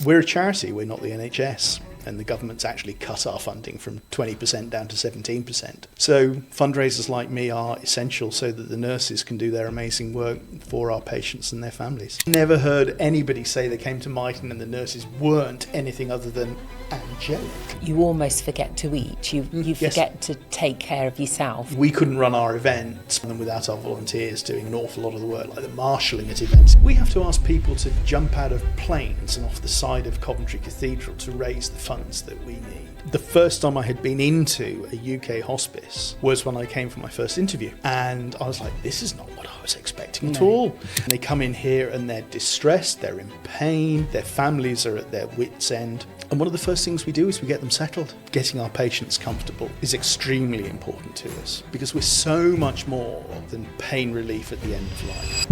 We're a charity, we're not the NHS. And the government's actually cut our funding from 20% down to 17%. So fundraisers like me are essential so that the nurses can do their amazing work for our patients and their families. Never heard anybody say they came to Myton and the nurses weren't anything other than angelic. You almost forget to eat. You forget to take care of yourself. We couldn't run our event without our volunteers doing an awful lot of the work, like the marshalling at events. We have to ask people to jump out of planes and off the side of Coventry Cathedral to raise the funds that we need. The first time I had been into a UK hospice was when I came for my first interview, and I was like, this is not what I was expecting at all. And they come in here and they're distressed, they're in pain, their families are at their wits' end. And one of the first things we do is we get them settled. Getting our patients comfortable is extremely important to us because we're so much more than pain relief at the end of life.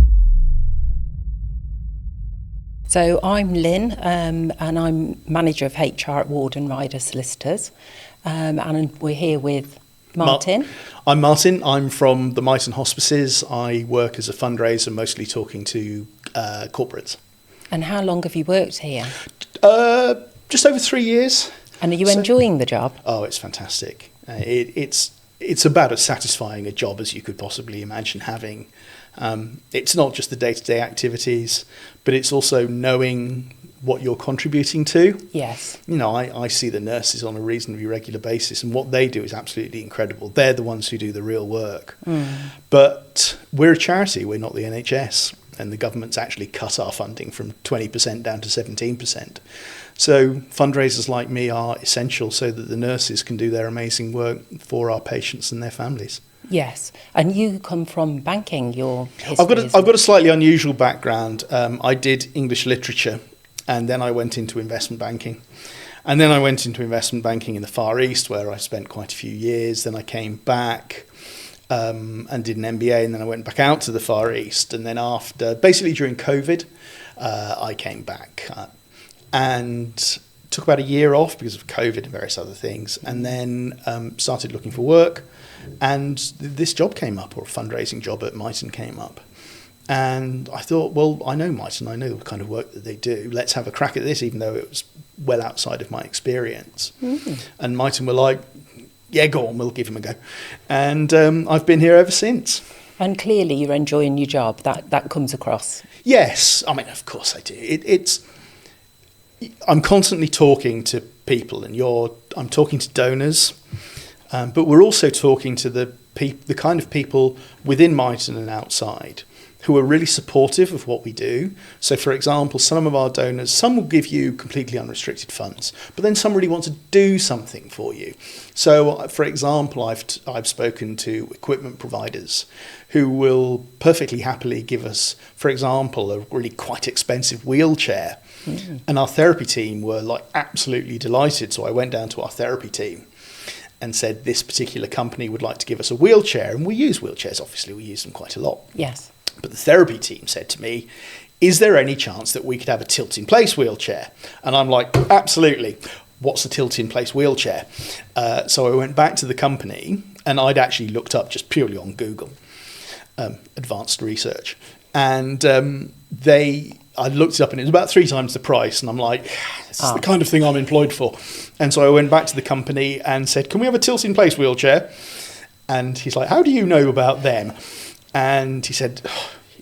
So I'm Lynn, and I'm manager of HR at Ward and Ryder Solicitors, and we're here with Martin. I'm Martin. I'm from the Myton Hospices. I work as a fundraiser, mostly talking to corporates. And how long have you worked here? Just over 3 years. And are you enjoying the job? Oh, it's fantastic. It's about as satisfying a job as you could possibly imagine having. It's not just the day-to-day activities, but it's also knowing what you're contributing to. Yes. You know, I see the nurses on a reasonably regular basis, and what they do is absolutely incredible. They're the ones who do the real work. But we're a charity, we're not the NHS, and the government's actually cut our funding from 20% down to 17%. So fundraisers like me are essential so that the nurses can do their amazing work for our patients and their families. Yes, and you come from banking. Your history I've got a slightly unusual background. I did English literature, and then I went into investment banking. And then I went into investment banking in the Far East, where I spent quite a few years. Then I came back and did an MBA, and then I went back out to the Far East. And then basically during COVID, I came back and took about a year off because of COVID and various other things, and then started looking for work. And this job came up, or a fundraising job at Myton came up. And I thought, well, I know Myton, I know the kind of work that they do. Let's have a crack at this, even though it was well outside of my experience. And Myton were like, yeah, go on, we'll give him a go. And I've been here ever since. And clearly you're enjoying your job. That comes across. Yes, I mean, of course I do. I'm constantly talking to people, and I'm talking to donors. But we're also talking to the kind of people within Myton and outside who are really supportive of what we do. So, for example, some of our donors, some will give you completely unrestricted funds, but then some really want to do something for you. So, for example, I've spoken to equipment providers who will perfectly happily give us, for example, a really quite expensive wheelchair. And our therapy team were like absolutely delighted. So I went down to our therapy team and said this particular company would like to give us a wheelchair. And we use wheelchairs, obviously, we use them quite a lot. Yes. But the therapy team said to me, is there any chance that we could have a tilt-in-place wheelchair? And I'm like, absolutely. What's a tilt-in-place wheelchair? So I went back to the company, and I'd actually looked up just purely on Google, advanced research. And I looked it up, and it was about 3 times the price. And I'm like, this is the kind of thing I'm employed for. And so I went back to the company and said, can we have a tilt-in-place wheelchair? And he's like, how do you know about them? And he said,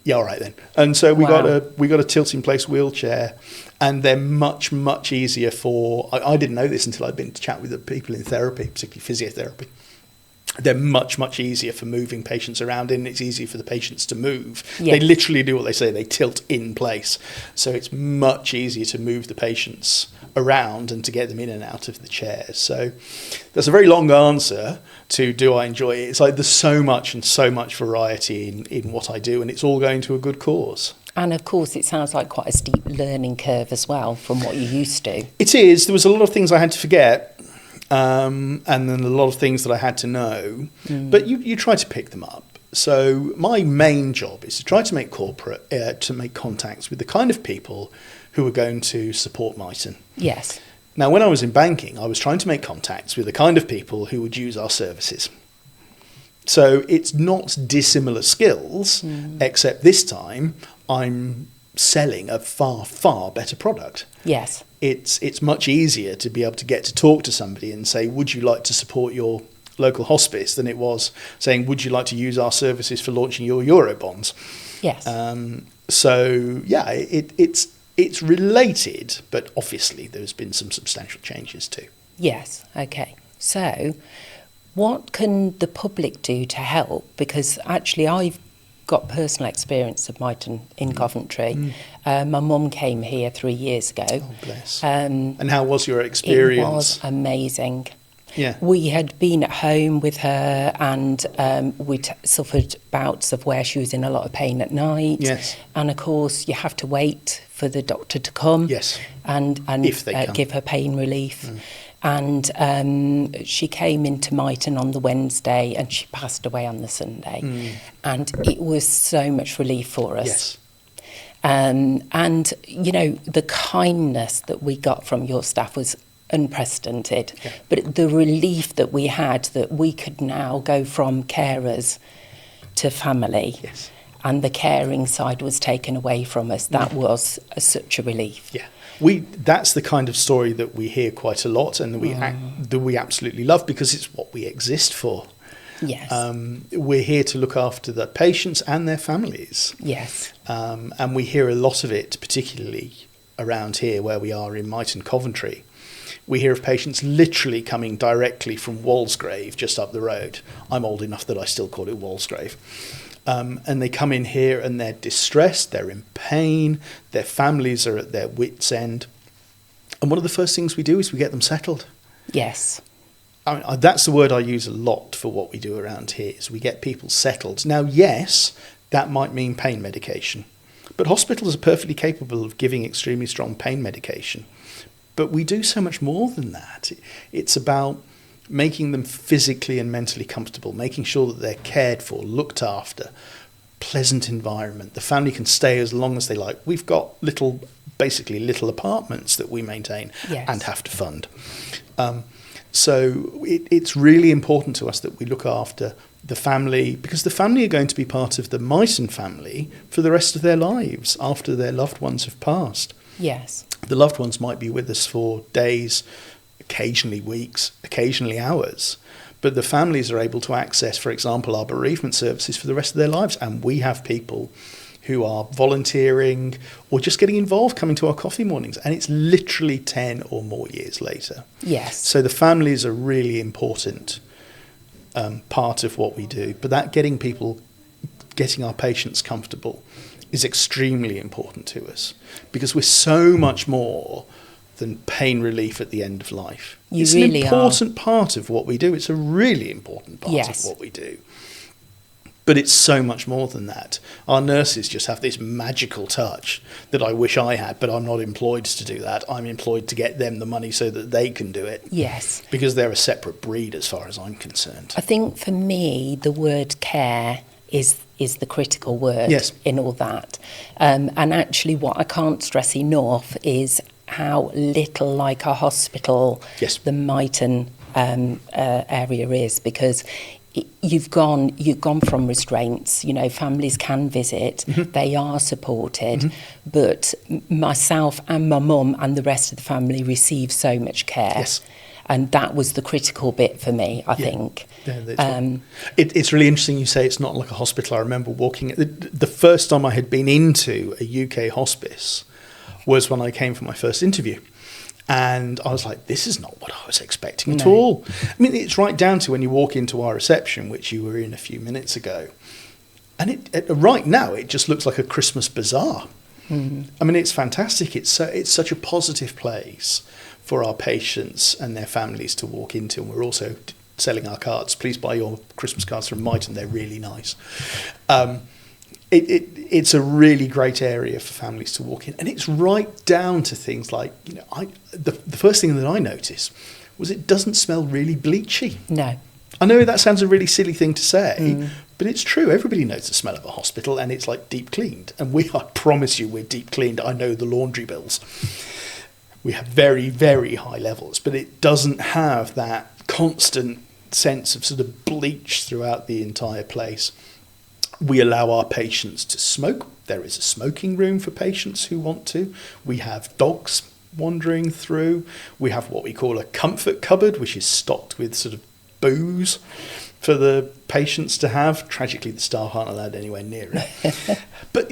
yeah, all right then. And so we got a tilt-in-place wheelchair, and they're much, much easier for... I didn't know this until I'd been to chat with the people in therapy, particularly physiotherapy. They're much, much easier for moving patients around, and it's easier for the patients to move. Yes. They literally do what they say, they tilt in place. So it's much easier to move the patients around and to get them in and out of the chairs. So that's a very long answer to do I enjoy it. It's like there's so much variety in what I do, and it's all going to a good cause. And of course, it sounds like quite a steep learning curve as well from what you used to. It is. There was a lot of things I had to forget. And then a lot of things that I had to know, but you try to pick them up. So my main job is to try to make to make contacts with the kind of people who are going to support Myton. Yes. Now, when I was in banking, I was trying to make contacts with the kind of people who would use our services. So it's not dissimilar skills, except this time I'm selling a far, far better product. Yes. it's much easier to be able to get to talk to somebody and say, would you like to support your local hospice, than it was saying, would you like to use our services for launching your Eurobonds? Yes. So yeah, it's related, but obviously there's been some substantial changes too. Yes. Okay. So what can the public do to help? Because actually I've got personal experience of Myton in Coventry. My mum came here 3 years ago. Oh, bless. And how was your experience? It was amazing. Yeah. We had been at home with her, and we'd suffered bouts of where she was in a lot of pain at night. Yes. And of course, you have to wait for the doctor to come. Yes. And If they come. give her pain relief. And she came into Myton on the Wednesday, and she passed away on the Sunday. And it was so much relief for us. Yes. And, you know, the kindness that we got from your staff was unprecedented. Yeah. But the relief that we had, that we could now go from carers to family. Yes. And the caring side was taken away from us. That was such a relief. Yeah. That's the kind of story that we hear quite a lot, and that we absolutely love, because it's what we exist for. Yes. We're here to look after the patients and their families. Yes. And we hear a lot of it, particularly around here where we are in Myton, Coventry. We hear of patients literally coming directly from Walsgrave, just up the road. I'm old enough that I still call it Walsgrave. And they come in here and they're distressed, they're in pain, their families are at their wits' end. And one of the first things we do is we get them settled. Yes. I mean, that's the word I use a lot for what we do around here, is we get people settled. Now, yes, that might mean pain medication, but hospitals are perfectly capable of giving extremely strong pain medication. But we do so much more than that. It's about making them physically and mentally comfortable, making sure that they're cared for, looked after, pleasant environment. The family can stay as long as they like. We've got basically little apartments that we maintain and have to fund. So it's really important to us that we look after the family, because the family are going to be part of the Myton family for the rest of their lives after their loved ones have passed. Yes. The loved ones might be with us for days, occasionally weeks, occasionally hours, but the families are able to access, for example, our bereavement services for the rest of their lives. And we have people who are volunteering or just getting involved, coming to our coffee mornings, and it's literally 10 or more years later. Yes. So the families are really important part of what we do, but that getting our patients comfortable is extremely important to us, because we're so much more than pain relief at the end of life. It's really an important part of what we do. It's a really important part of what we do. But it's so much more than that. Our nurses just have this magical touch that I wish I had, but I'm not employed to do that. I'm employed to get them the money so that they can do it. Yes. Because they're a separate breed as far as I'm concerned. I think for me, the word care is the critical word in all that. And actually what I can't stress enough is how little like a hospital the Myton area is, because you've gone from restraints. You know, families can visit, they are supported, but myself and my mum and the rest of the family receive so much care. Yes. And that was the critical bit for me, I think. Yeah, it's really interesting you say it's not like a hospital. I remember walking, the first time I had been into a UK hospice was when I came for my first interview. And I was like, this is not what I was expecting at all. I mean, it's right down to when you walk into our reception, which you were in a few minutes ago. And right now, it just looks like a Christmas bazaar. I mean, it's fantastic. It's such a positive place for our patients and their families to walk into. And we're also selling our cards. Please buy your Christmas cards from Myton. They're really nice. It's a really great area for families to walk in, and it's right down to things like, you know, the first thing that I noticed was it doesn't smell really bleachy. No. I know that sounds a really silly thing to say, but it's true. Everybody knows the smell of a hospital, and it's like deep cleaned. And I promise you, we're deep cleaned. I know the laundry bills. We have very, very high levels, but it doesn't have that constant sense of sort of bleach throughout the entire place. We allow our patients to smoke. There is a smoking room for patients who want to. We have dogs wandering through. We have what we call a comfort cupboard, which is stocked with sort of booze for the patients to have. Tragically, the staff aren't allowed anywhere near it. But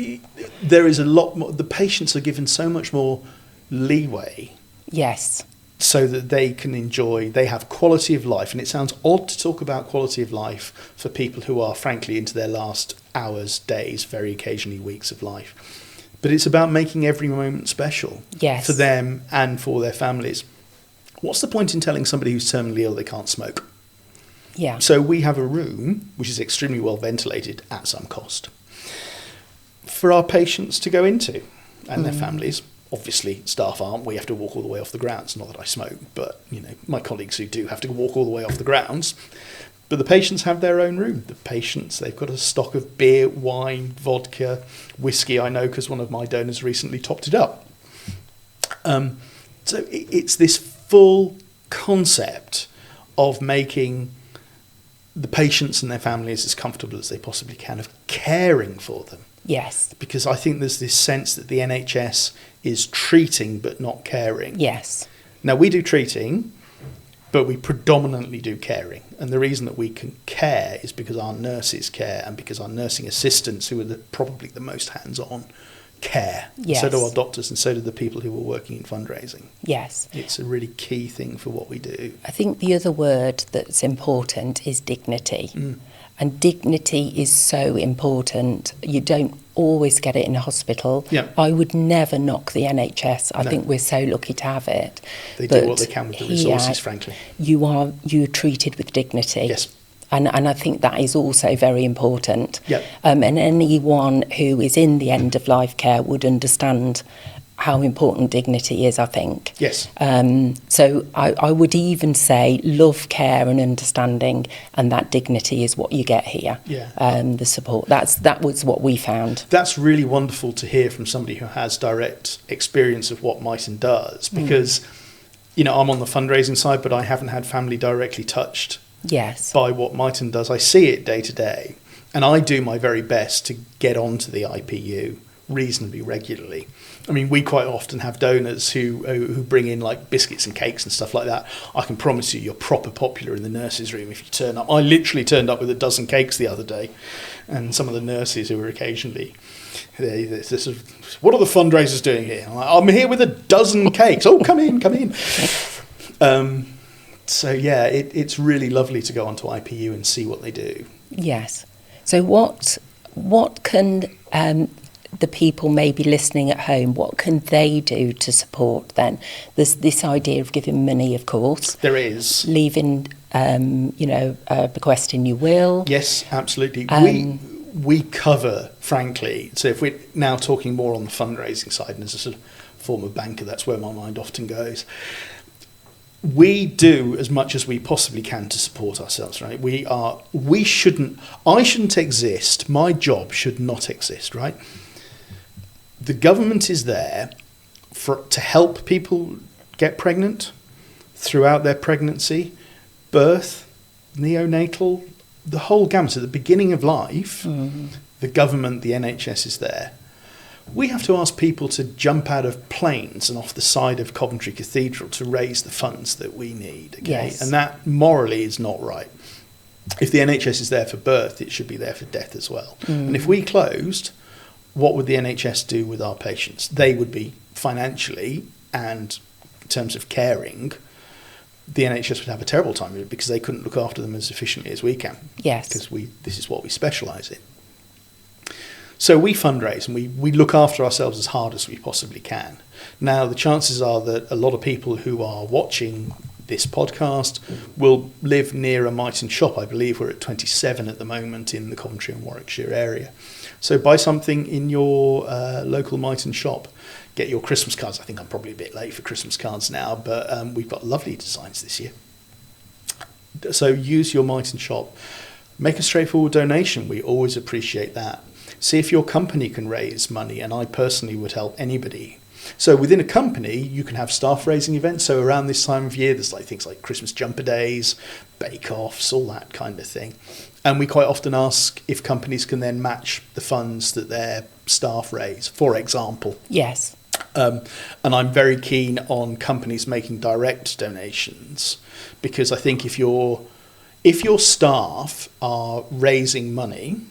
there is a lot more. The patients are given so much more leeway. Yes. So that they can enjoy, they have quality of life. And it sounds odd to talk about quality of life for people who are frankly into their last hours, days, very occasionally weeks of life. But it's about making every moment special for them and for their families. What's the point in telling somebody who's terminally ill they can't smoke? Yeah. So we have a room which is extremely well ventilated at some cost for our patients to go into and their families. Obviously, staff aren't. We have to walk all the way off the grounds. Not that I smoke, but my colleagues who do have to walk all the way off the grounds. But the patients have their own room. The patients, they've got a stock of beer, wine, vodka, whiskey. I know because one of my donors recently topped it up. So it's this full concept of making the patients and their families as comfortable as they possibly can, of caring for them. Yes. Because I think there's this sense that the NHS is treating but not caring. Yes. Now, we do treating, but we predominantly do caring. And the reason that we can care is because our nurses care and because our nursing assistants, who are probably the most hands-on, care. Yes. So do our doctors and so do the people who are working in fundraising. Yes. It's a really key thing for what we do. I think the other word that's important is dignity. And dignity is so important. You don't always get it in a hospital. Yeah. I would never knock the NHS. I think we're so lucky to have it. They do what they can with the resources, frankly. You're treated with dignity. Yes. And I think that is also very important. Yep. And anyone who is in the end-of-life care would understand how important dignity is, I think. Yes. So I would even say love, care and understanding, and that dignity is what you get here. Yeah. The support. That was what we found. That's really wonderful to hear from somebody who has direct experience of what Myton does, because, I'm on the fundraising side, but I haven't had family directly touched by what Myton does. I see it day to day, and I do my very best to get onto the IPU reasonably regularly. I mean, we quite often have donors who bring in like biscuits and cakes and stuff like that. I can promise you're proper popular in the nurses' room if you turn up. I literally turned up with a dozen cakes the other day, and some of the nurses who were occasionally, they sort of, what are the fundraisers doing here? I'm here with a dozen cakes. Oh, come in. So yeah, it's really lovely to go onto IPU and see what they do. Yes. So what can the people maybe listening at home, what can they do to support then? There's this idea of giving money, of course. There is. Leaving, bequesting your will. Yes, absolutely. We cover, frankly, so if we're now talking more on the fundraising side, and as a sort of former banker, that's where my mind often goes. We do as much as we possibly can to support ourselves, right? I shouldn't exist. My job should not exist, right? The government is there to help people get pregnant throughout their pregnancy, birth, neonatal, the whole gamut. At the beginning of life, the government, the NHS is there. We have to ask people to jump out of planes and off the side of Coventry Cathedral to raise the funds that we need. Okay? Yes. And that morally is not right. If the NHS is there for birth, it should be there for death as well. And if we closed, what would the NHS do with our patients? They would be financially and in terms of caring, the NHS would have a terrible time with it because they couldn't look after them as efficiently as we can. Yes. Because this is what we specialise in. So we fundraise and we look after ourselves as hard as we possibly can. Now, the chances are that a lot of people who are watching this podcast will live near a Myton shop. I believe we're at 27 at the moment in the Coventry and Warwickshire area. So buy something in your local Myton shop. Get your Christmas cards. I think I'm probably a bit late for Christmas cards now, but we've got lovely designs this year. So use your Myton shop. Make a straightforward donation. We always appreciate that. See if your company can raise money, and I personally would help anybody. So within a company, you can have staff raising events. So around this time of year, there's like things like Christmas jumper days, bake-offs, all that kind of thing. And we quite often ask if companies can then match the funds that their staff raise, for example. Yes. And I'm very keen on companies making direct donations, because I think if your staff are raising money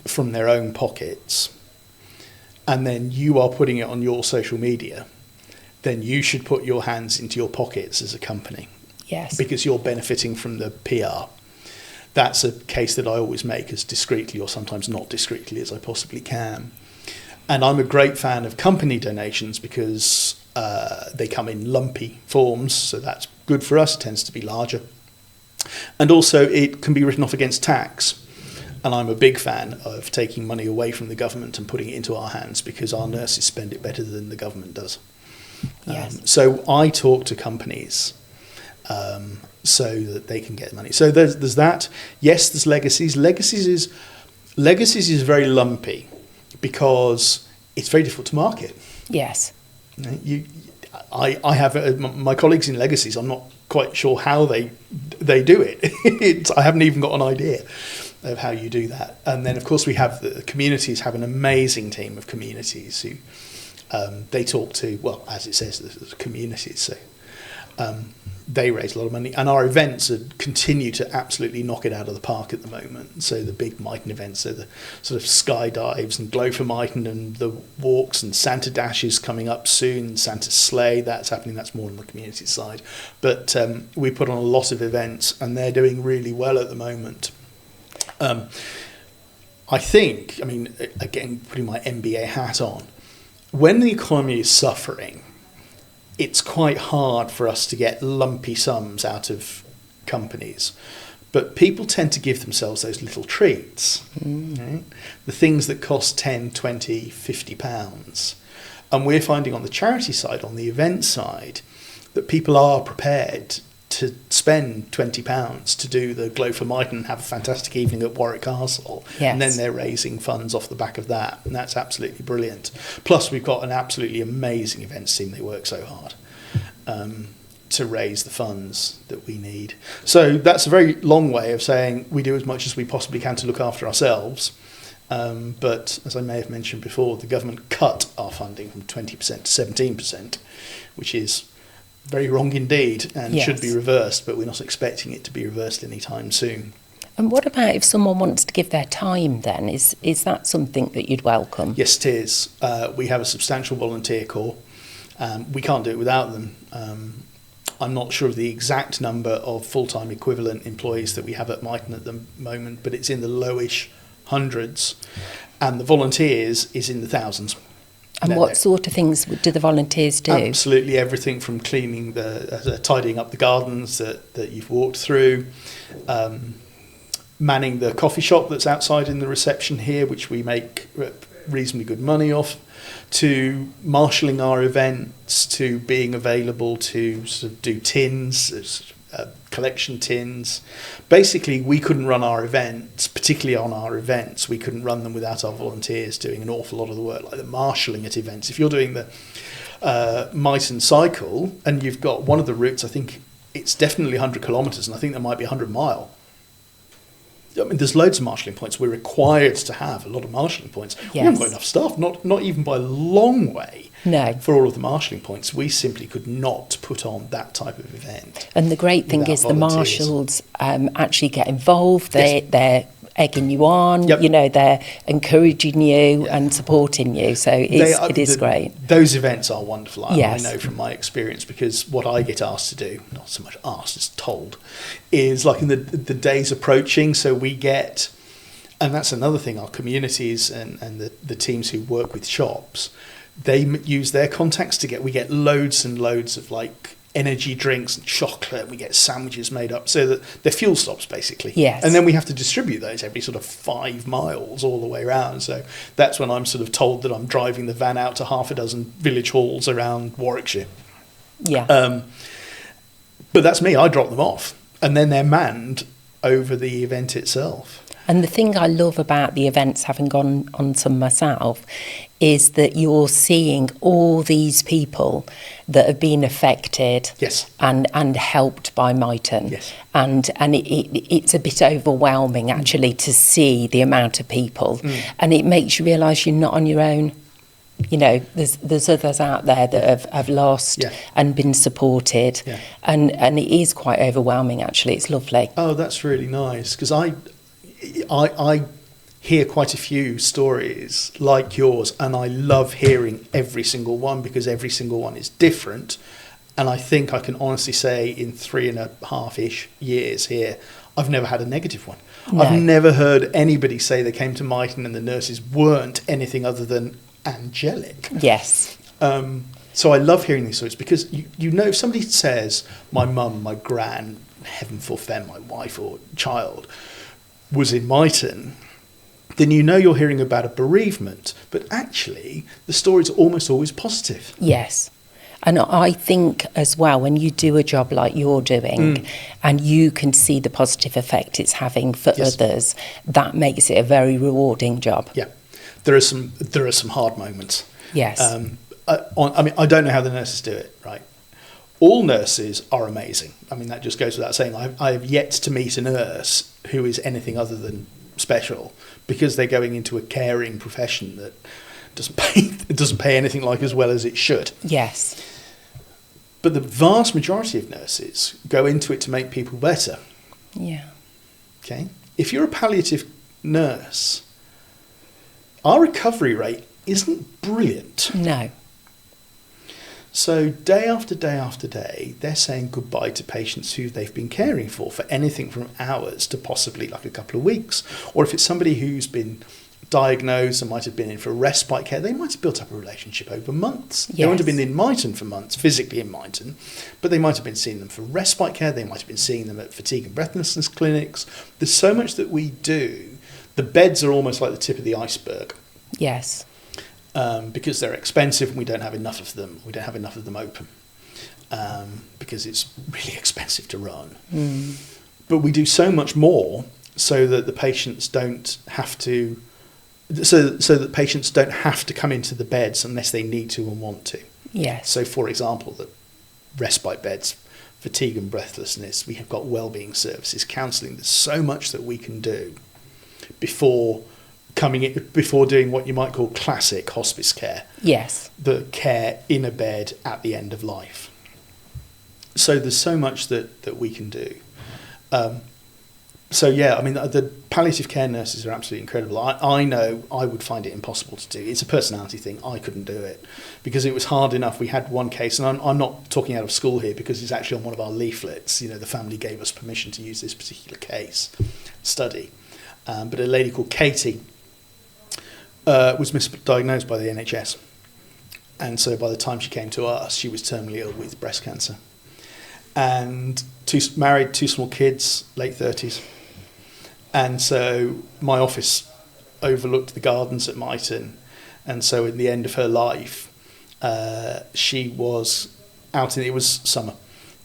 from their own pockets, and then you are putting it on your social media, then you should put your hands into your pockets as a company. Yes. Because you're benefiting from the PR. That's a case that I always make as discreetly, or sometimes not discreetly, as I possibly can. And I'm a great fan of company donations because they come in lumpy forms, so that's good for us. It tends to be larger. And also it can be written off against tax. And I'm a big fan of taking money away from the government and putting it into our hands, because our nurses spend it better than the government does. Yes. So I talk to companies so that they can get money. So there's that. Yes, there's legacies. Legacies is very lumpy because it's very difficult to market. Yes. I have my colleagues in legacies. I'm not quite sure how they do it. I haven't even got an idea of how you do that. And then of course we have the communities. Have an amazing team of communities who they talk to. Well, as it says, the communities. So they raise a lot of money, and our events continue to absolutely knock it out of the park at the moment. So the big Myton events, so the sort of skydives and Glow for Myton and the walks and Santa Dashes coming up soon, Santa Sleigh, that's happening. That's more on the community side. But we put on a lot of events, and they're doing really well at the moment. I think, again, putting my MBA hat on, when the economy is suffering, it's quite hard for us to get lumpy sums out of companies. But people tend to give themselves those little treats, right? The things that cost 10, 20, 50 pounds. And we're finding on the charity side, on the event side, that people are prepared to spend £20 to do the Glow for Myton and have a fantastic evening at Warwick Castle. Yes. And then they're raising funds off the back of that. And that's absolutely brilliant. Plus, we've got an absolutely amazing events team. They work so hard to raise the funds that we need. So that's a very long way of saying we do as much as we possibly can to look after ourselves. But as I may have mentioned before, the government cut our funding from 20% to 17%, which is very wrong indeed, and Yes. should be reversed, but we're not expecting it to be reversed anytime soon. And what about if someone wants to give their time then? Is that something that you'd welcome? Yes, it is. We have a substantial volunteer corps. We can't do it without them. I'm not sure of the exact number of full-time equivalent employees that we have at Myton at the moment, but it's in the lowish hundreds, and the volunteers is in the thousands. And what sort of things do the volunteers do? Absolutely everything from cleaning tidying up the gardens that you've walked through, manning the coffee shop that's outside in the reception here, which we make reasonably good money off, to marshalling our events, to being available to sort of do tins, collection tins. Basically, we couldn't run our events, particularly on our events, we couldn't run them without our volunteers doing an awful lot of the work, like the marshalling at events. If you're doing the Myton cycle, and you've got one of the routes, I think it's definitely 100 kilometres, and I think there might be 100 mile. There's loads of marshalling points. We're required to have a lot of marshalling points. Yes. We haven't got enough staff, not even by a long way. No. For all of the marshalling points. We simply could not put on that type of event. And the great thing is the marshals actually get involved. They're egging you on, Yep. They're encouraging you and supporting you. So it is great. Those events are wonderful. Yes. I know from my experience, because what I get asked to do, not so much asked as told, is like in the days approaching. So we get, and that's another thing, our communities and the teams who work with shops, they use their contacts we get loads and loads of like energy drinks and chocolate. We get sandwiches made up so that they're fuel stops basically. Yes. And then we have to distribute those every sort of 5 miles all the way around. So that's when I'm sort of told that I'm driving the van out to half a dozen village halls around Warwickshire. Yeah. But that's me. I drop them off, and then they're manned over the event itself. And the thing I love about the events, having gone on some myself, is that you're seeing all these people that have been affected Yes. and helped by Myton. Yes. And it's a bit overwhelming, actually, to see the amount of people. And it makes you realise you're not on your own. You know, there's others out there that have lost and been supported, and it is quite overwhelming. Actually, it's lovely. Oh, that's really nice, because I hear quite a few stories like yours, and I love hearing every single one, because every single one is different. And I think I can honestly say in 3.5-ish years here, I've never had a negative one. No. I've never heard anybody say they came to Myton and the nurses weren't anything other than angelic. Yes. So I love hearing these stories, because you know, if somebody says my mum, my gran, heaven forfend, my wife or child was in Myton, then you know you're hearing about a bereavement. But actually, the story's almost always positive. Yes. And I think as well, when you do a job like you're doing and you can see the positive effect it's having for others, that makes it a very rewarding job. Yeah. There are some hard moments. Yes. I mean, I don't know how the nurses do it, right? All nurses are amazing. I mean, that just goes without saying. I have yet to meet a nurse who is anything other than special, because they're going into a caring profession that doesn't pay anything like as well as it should. Yes. But the vast majority of nurses go into it to make people better. Yeah. Okay? If you're a palliative nurse, our recovery rate isn't brilliant. No. So day after day after day, they're saying goodbye to patients who they've been caring for anything from hours to possibly like a couple of weeks. Or if it's somebody who's been diagnosed and might have been in for respite care, they might have built up a relationship over months. Yes. They won't have been in Myton for months, physically in Myton, but they might have been seeing them for respite care. They might have been seeing them at fatigue and breathlessness clinics. There's so much that we do. The beds are almost like the tip of the iceberg. Yes. Because they're expensive and we don't have enough of them. We don't have enough of them open because it's really expensive to run. But we do so much more so that the patients don't have to. So that patients don't have to come into the beds unless they need to and want to. Yes. So, for example, the respite beds, fatigue and breathlessness, we have got wellbeing services, counselling. There's so much that we can do before doing what you might call classic hospice care. Yes. The care in a bed at the end of life. So there's so much that we can do. So yeah, I mean, the palliative care nurses are absolutely incredible. I know I would find it impossible to do. It's a personality thing. I couldn't do it because it was hard enough. We had one case, and I'm not talking out of school here because it's actually on one of our leaflets. You know, the family gave us permission to use this particular case study. But a lady called Katie was misdiagnosed by the NHS. And so by the time she came to us, she was terminally ill with breast cancer. And married, 2 small kids, late 30s. And so my office overlooked the gardens at Myton. And so in the end of her life, she was out in, it was summer.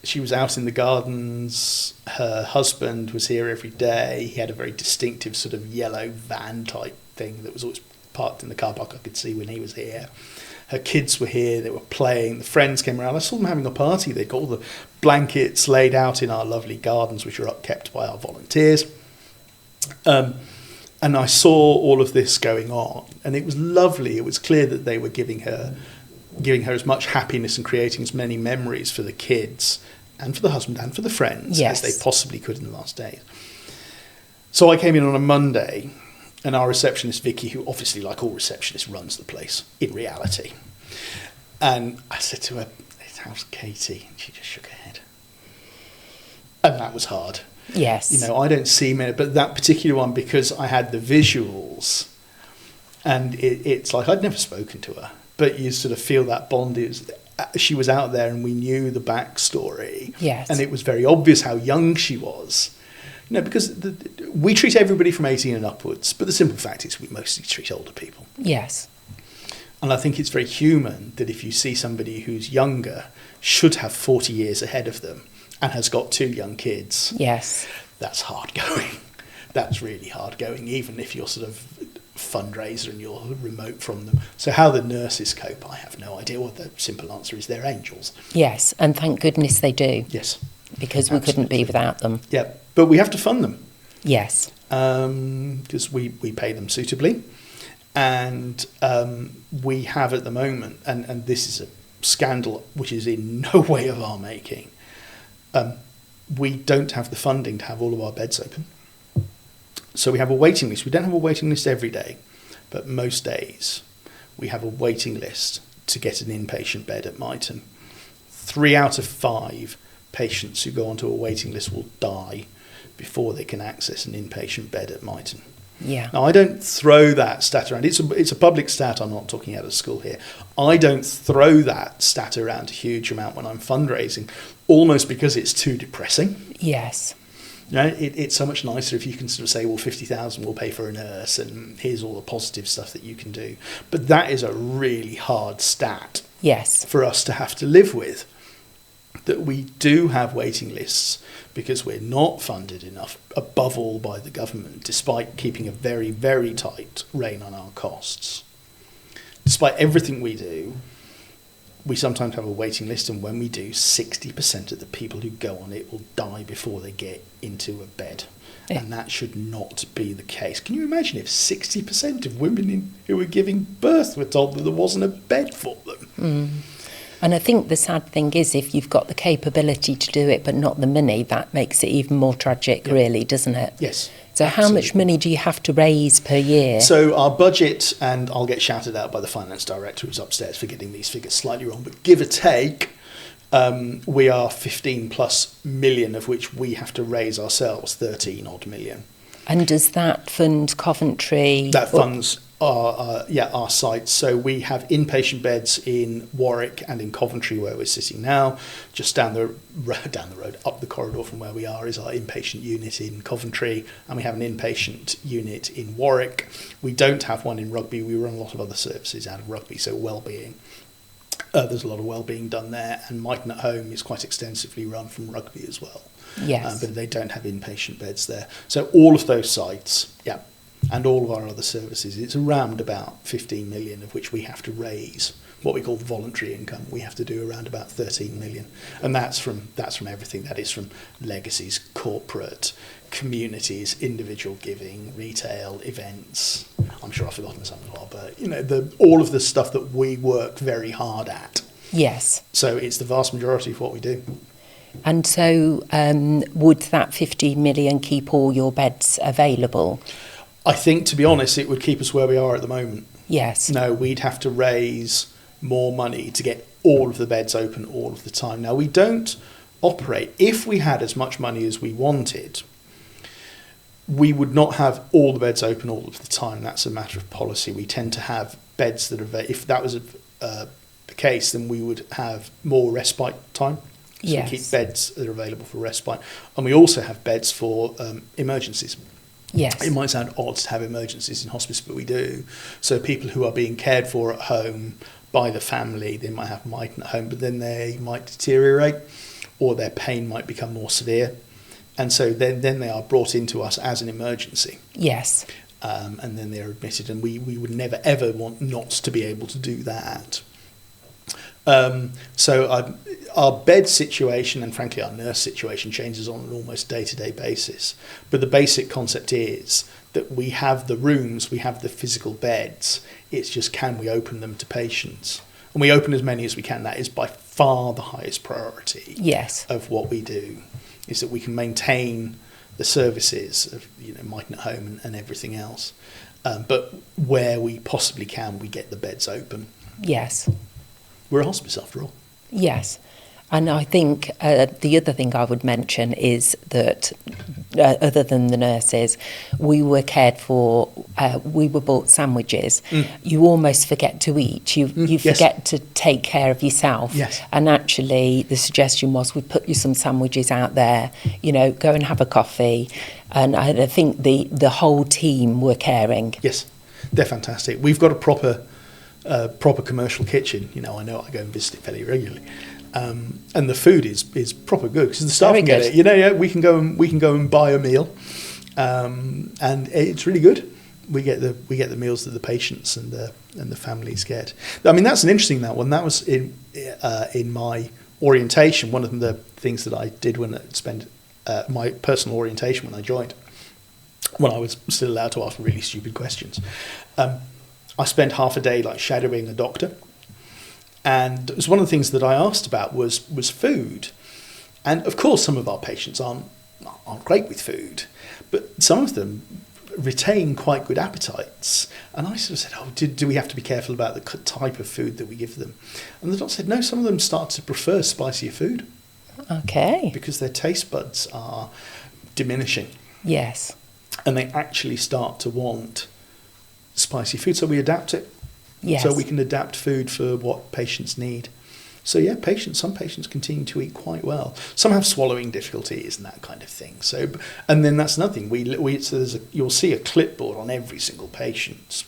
She was out in the gardens. Her husband was here every day. He had a very distinctive sort of yellow van type thing that was always parked in the car park I could see when he was here. Her kids were here, they were playing, the friends came around. I saw them having a party. They'd got all the blankets laid out in our lovely gardens, which are upkept by our volunteers. And I saw all of this going on, and it was lovely. It was clear that they were giving her as much happiness and creating as many memories for the kids and for the husband and for the friends as they possibly could in the last days. So I came in on a Monday, and our receptionist, Vicky, who obviously, like all receptionists, runs the place in reality. And I said to her, "How's Katie?" And she just shook her head. And that was hard. Yes. You know, I don't see many, but that particular one, because I had the visuals, and it's like I'd never spoken to her, but you sort of feel that bond. She was out there and we knew the backstory. Yes. And it was very obvious how young she was. You know, because we treat everybody from 18 and upwards, but the simple fact is we mostly treat older people. Yes. And I think it's very human that if you see somebody who's younger, should have 40 years ahead of them, and has got 2 young kids. Yes. That's hard going. That's really hard going, even if you're sort of fundraiser and you're remote from them. So how the nurses cope, I have no idea. What the simple answer is, they're angels. Yes, and thank goodness they do. Yes. Because we couldn't be without them. Yeah, but we have to fund them. Yes. Because we pay them suitably. And we have at the moment, and this is a scandal which is in no way of our making, we don't have the funding to have all of our beds open. So we have a waiting list. We don't have a waiting list every day, but most days we have a waiting list to get an inpatient bed at Myton. 3 out of 5 patients who go onto a waiting list will die before they can access an inpatient bed at Myton. Yeah. Now, I don't throw that stat around. It's a public stat. I'm not talking out of school here. I don't throw that stat around a huge amount when I'm fundraising, almost because it's too depressing. Yes. You know, it's so much nicer if you can sort of say, well, 50,000 will pay for a nurse, and here's all the positive stuff that you can do. But that is a really hard stat. Yes. For us to have to live with. That we do have waiting lists because we're not funded enough, above all by the government, despite keeping a very, very tight rein on our costs. Despite everything we do, we sometimes have a waiting list, and when we do, 60% of the people who go on it will die before they get into a bed. Yeah. And that should not be the case. Can you imagine if 60% of women who were giving birth were told that there wasn't a bed for them? Mm. And I think the sad thing is, if you've got the capability to do it but not the money, that makes it even more tragic, really, doesn't it? Yes. So absolutely. How much money do you have to raise per year? So our budget, and I'll get shouted out by the finance director who's upstairs for getting these figures slightly wrong, but give or take, we are 15 plus million, of which we have to raise ourselves 13 odd million. And does that fund Coventry? That funds our sites. So we have inpatient beds in Warwick and in Coventry, where we're sitting now. Just down the road, up the corridor from where we are, is our inpatient unit in Coventry, and we have an inpatient unit in Warwick. We don't have one in Rugby. We run a lot of other services out of Rugby, so wellbeing. There's a lot of wellbeing done there, and Myton at Home is quite extensively run from Rugby as well. Yes. But they don't have inpatient beds there. So all of those sites, yeah, and all of our other services, it's around about 15 million, of which we have to raise what we call voluntary income. We have to do around about 13 million. And that's from everything. That is from legacies, corporate, communities, individual giving, retail, events. I'm sure I've forgotten some as well, but you know, all of the stuff that we work very hard at. Yes. So it's the vast majority of what we do. And so would that 15 million keep all your beds available? I think, to be honest, it would keep us where we are at the moment. Yes. No, we'd have to raise more money to get all of the beds open all of the time. Now, we don't operate. If we had as much money as we wanted, we would not have all the beds open all of the time. That's a matter of policy. We tend to have beds that are, if that was the case, then we would have more respite time. So yes. We keep beds that are available for respite. And we also have beds for emergencies. Yes. It might sound odd to have emergencies in hospice, but we do. So people who are being cared for at home by the family, they might have Myton at Home, but then they might deteriorate or their pain might become more severe. And so then they are brought into us as an emergency. Yes. And then they're admitted, and we would never, ever want not to be able to do that. So our bed situation, and frankly our nurse situation, changes on an almost day-to-day basis. But the basic concept is that we have the rooms, we have the physical beds. It's just, can we open them to patients? And we open as many as we can. That is by far the highest priority. Yes. Of what we do, is that we can maintain the services of, you know, Myton at Home and everything else. But where we possibly can, we get the beds open. Yes. We're a hospice after all. Yes. And I think the other thing I would mention is that, other than the nurses, we were cared for, we were bought sandwiches. Mm. You almost forget to eat. You forget to take care of yourself. Yes. And actually, the suggestion was, we put you some sandwiches out there, you know, go and have a coffee. And I think the whole team were caring. Yes, they're fantastic. We've got a proper commercial kitchen. You know, I go and visit it fairly regularly. And the food is proper good because the staff can get it. You know, yeah, we can go and buy a meal, and it's really good. We get the meals that the patients and the families get. I mean, that's an interesting one. That was in my orientation. One of the things that I did when I spent my personal orientation when I joined, when I was still allowed to ask really stupid questions. I spent half a day like shadowing a doctor. And it was one of the things that I asked about was food. And of course, some of our patients aren't great with food, but some of them retain quite good appetites. And I sort of said, oh, do we have to be careful about the type of food that we give them? And the doctor said, no, some of them start to prefer spicier food. Okay. Because their taste buds are diminishing. Yes. And they actually start to want spicy food. So we adapt it. Yes. So we can adapt food for what patients need. So yeah, some patients continue to eat quite well. Some have swallowing difficulties and that kind of thing. So, and then that's nothing. You'll see a clipboard on every single patient,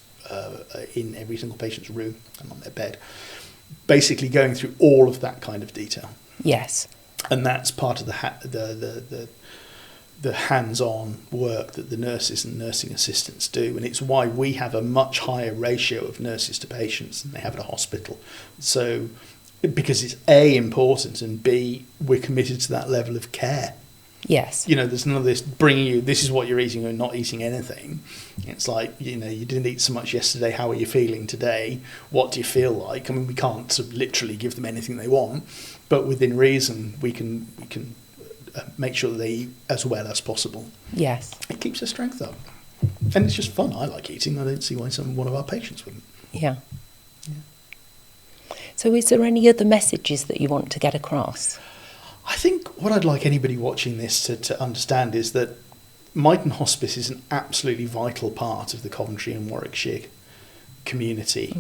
in every single patient's room and on their bed, basically going through all of that kind of detail. Yes. And that's part of the hands-on work that the nurses and nursing assistants do, and it's why we have a much higher ratio of nurses to patients than they have at a hospital. So, because it's A, important, and B, we're committed to that level of care. Yes. There's none of this bringing you, this is what you're eating or not eating anything. It's like, you didn't eat so much yesterday, how are you feeling today? What do you feel like? I mean, we can't sort of literally give them anything they want, but within reason, we can make sure that they eat as well as possible. Yes. It keeps their strength up. And it's just fun. I like eating. I don't see why one of our patients wouldn't. Yeah. So is there any other messages that you want to get across? I think what I'd like anybody watching this to understand is that Myton Hospice is an absolutely vital part of the Coventry and Warwickshire community.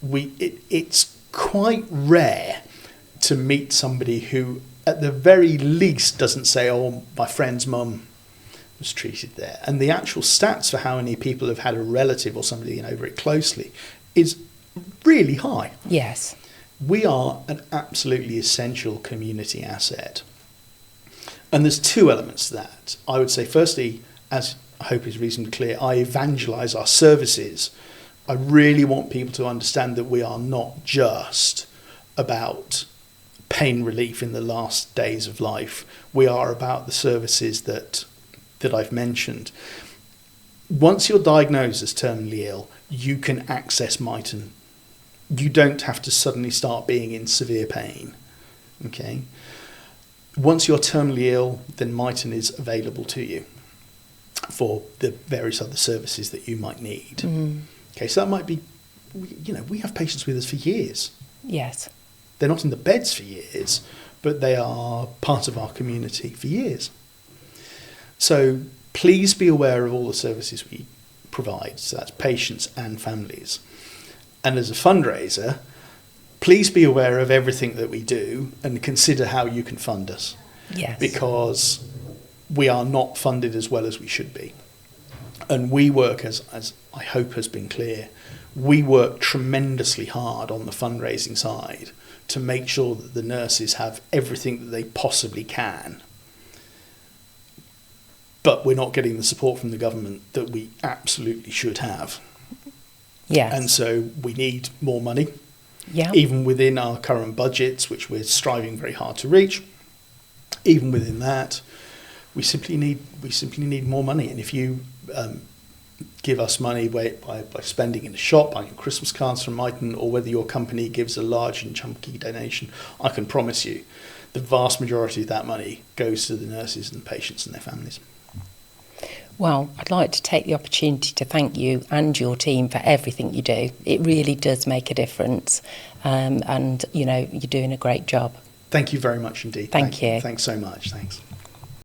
It's quite rare to meet somebody who at the very least doesn't say, oh, my friend's mum was treated there. And the actual stats for how many people have had a relative or somebody you know very closely is really high. Yes. We are an absolutely essential community asset. And there's two elements to that. I would say, firstly, as I hope is reasonably clear, I evangelise our services. I really want people to understand that we are not just about pain relief in the last days of life. We are about the services that I've mentioned. Once you're diagnosed as terminally ill, you can access Myton. You don't have to suddenly start being in severe pain. Okay? Once you're terminally ill, then Myton is available to you for the various other services that you might need. Okay, so that might be, we have patients with us for years. Yes. They're not in the beds for years, but they are part of our community for years. So please be aware of all the services we provide. So that's patients and families. And as a fundraiser, please be aware of everything that we do and consider how you can fund us. Yes. Because we are not funded as well as we should be. And we work, as I hope has been clear, we work tremendously hard on the fundraising side to make sure that the nurses have everything that they possibly can. But we're not getting the support from the government that we absolutely should have. Yes. And so we need more money. Yeah. Even within our current budgets, which we're striving very hard to reach, even within that, we simply need more money. And if you give us money by spending in a shop, buying Christmas cards from Myton, or whether your company gives a large and chunky donation, I can promise you the vast majority of that money goes to the nurses and the patients and their families. Well, I'd like to take the opportunity to thank you and your team for everything you do. It really does make a difference. And, you're doing a great job. Thank you very much indeed. Thank you. Thanks so much. Thanks.